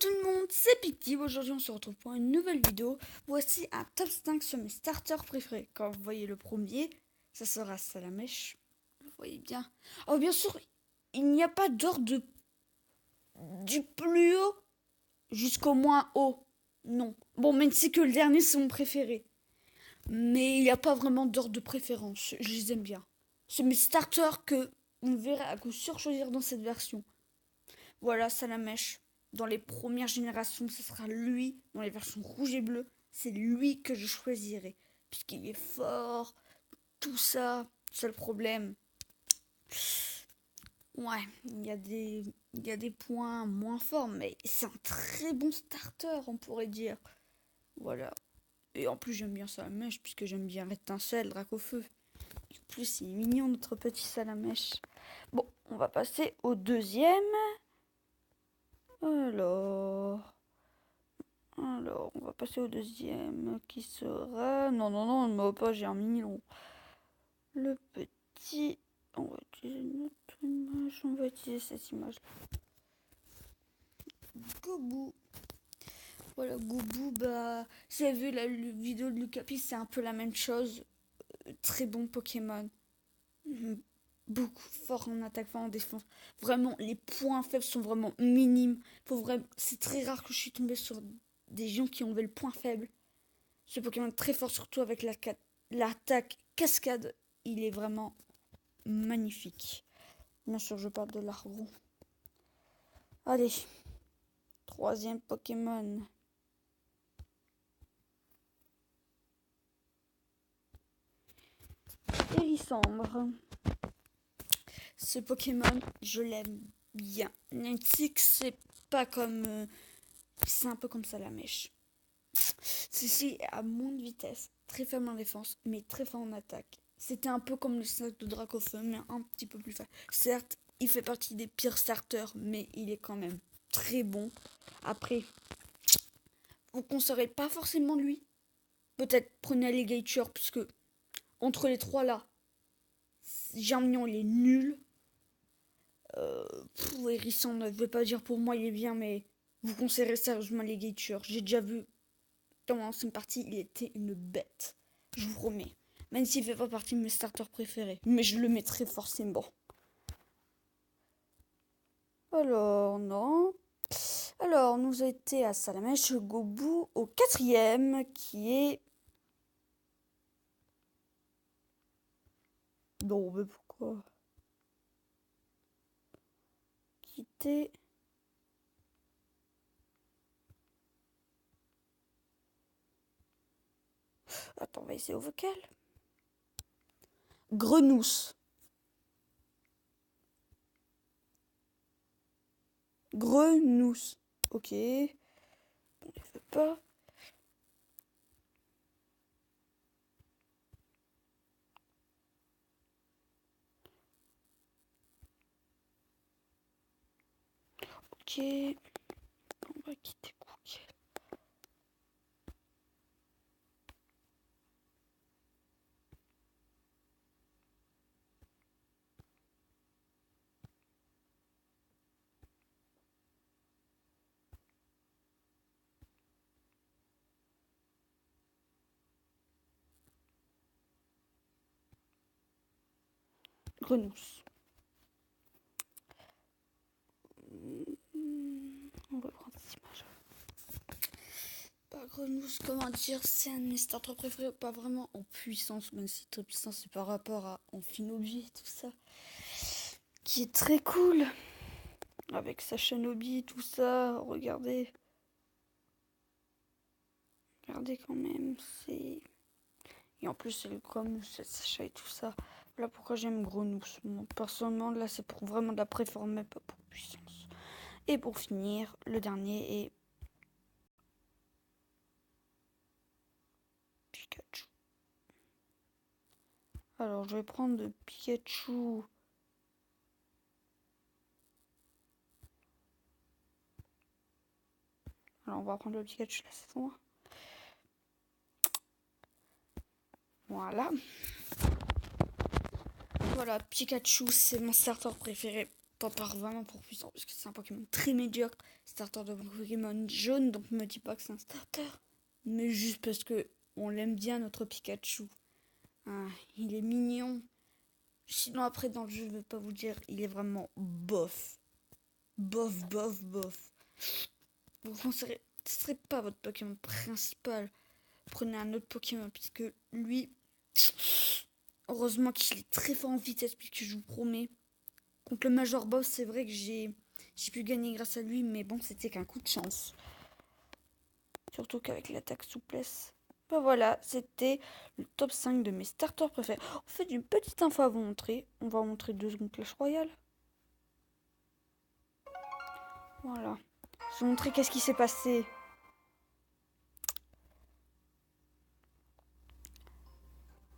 tout le monde, c'est Pictib. Aujourd'hui on se retrouve pour une nouvelle vidéo. Voici un top 5 sur mes starters préférés. Quand vous voyez le premier, ça sera Salamèche. Vous voyez bien. Oh bien sûr, il n'y a pas d'ordre du plus haut jusqu'au moins haut. Non. Bon, même si que le dernier c'est mon préféré. Mais il n'y a pas vraiment d'ordre de préférence. Je les aime bien. C'est mes starters que on verra à coup sûr choisir dans cette version. Voilà, Salamèche. Dans les premières générations, ce sera lui. Dans les versions rouge et bleu, c'est lui que je choisirai. Puisqu'il est fort, tout ça. Seul problème, ouais, il y a des points moins forts, mais c'est un très bon starter, on pourrait dire. Voilà. Et en plus, j'aime bien Salamèche, puisque j'aime bien Étincelle, Dracofeu. En plus, il est mignon, notre petit Salamèche. Bon, on va passer au deuxième. Alors, on va passer au deuxième qui sera... Non, ne me pas, j'ai un mini long. Le petit... On va utiliser notre image, on va utiliser cette image. Goubou. Voilà, Goubou, bah... Si vous avez vu la vidéo de Lucapi, c'est un peu la même chose. Très bon Pokémon. Beaucoup fort en attaque, fort en défense. Vraiment, les points faibles sont vraiment minimes. C'est très rare que je suis tombée sur des gens qui ont le point faible. Ce Pokémon est très fort, surtout avec l'attaque cascade. Il est vraiment magnifique. Bien sûr, je parle de l'Argon. Allez, troisième Pokémon. Hérissandre. Ce Pokémon, je l'aime bien. Niantic, c'est pas comme... c'est un peu comme Salamèche. Ceci est à moins de vitesse, très faible en défense, mais très fort en attaque. C'était un peu comme le sac de Dracofeu, mais un petit peu plus faible. Certes, il fait partie des pires starters, mais il est quand même très bon. Après, vous ne conseillerez pas forcément lui. Peut-être prenez Alligator, puisque entre les trois là, Germignon il est nul. Hérisson, ne veut pas dire pour moi il est bien, mais vous conseillerez sérieusement Alligator. J'ai déjà vu dans l'ancienne partie, il était une bête. Je vous promets. Même s'il fait pas partie de mes starters préférés. Mais je le mettrai forcément. Alors, non. Alors, nous a été à Salamèche, Goubou au quatrième, qui est... Non, mais pourquoi? Qui était... Attends, on va essayer au vocal. Grenousse. Grenousse. Ok. On ne fait pas. Ok. On va quitter Google. Grenousse. On va prendre cette image. Pas Grenousse, comment dire, c'est un de mes starters préférés, pas vraiment en puissance, même si très puissant c'est par rapport à Amphinobi et tout ça, qui est très cool, avec sa Shinobi, tout ça, regardez quand même, c'est... Et en plus c'est le com, cette Sacha et tout ça, voilà pourquoi j'aime Grenousse. Bon, personnellement là c'est pour vraiment de la préforme, mais pas pour puissance. Et pour finir, le dernier est Pikachu. Alors je vais prendre le Pikachu. Alors on va prendre le Pikachu la saison 1. Voilà. Voilà, Pikachu, c'est mon starter préféré. Tentara vraiment pour puissant parce que c'est un Pokémon très médiocre. Starter de Pokémon jaune, donc me dis pas que c'est un starter. Mais juste parce que on l'aime bien notre Pikachu. Ah, il est mignon. Sinon après dans le jeu, je vais pas vous dire, il est vraiment bof. Bof, bof, bof. Vous penserez, ce serait pas votre Pokémon principal. Prenez un autre Pokémon puisque lui, heureusement qu'il est très fort en vitesse puisque je vous promets. Contre le Major Boss, c'est vrai que j'ai pu gagner grâce à lui, mais bon, c'était qu'un coup de chance. Surtout qu'avec l'attaque souplesse. Ben voilà, c'était le top 5 de mes starters préférés. En fait, une petite info à vous montrer. On va vous montrer 2 secondes Clash Royale. Voilà. Je vais vous montrer qu'est-ce qui s'est passé.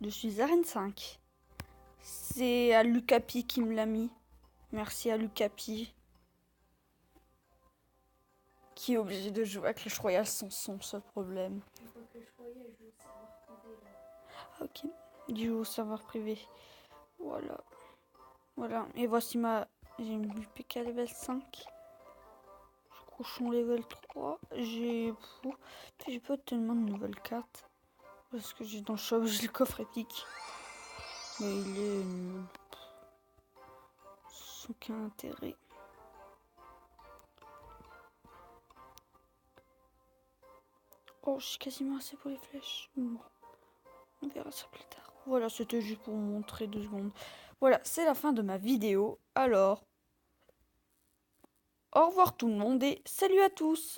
Je suis Arène 5. C'est à Lucapi qui me l'a mis. Merci à Lucapi. Qui est obligé de jouer à Clash Royale sans son seul problème. Ok, du au serveur privé. Voilà. Voilà. Et voici ma. J'ai une PK level 5. Cochon level 3. J'ai pas tellement de nouvelles cartes. Parce que j'ai dans le shop, j'ai le coffre épique. Mais il est sans aucun intérêt. Oh, j'ai quasiment assez pour les flèches. Bon, on verra ça plus tard. Voilà, c'était juste pour vous montrer 2 secondes. Voilà, c'est la fin de ma vidéo. Alors, au revoir tout le monde et salut à tous!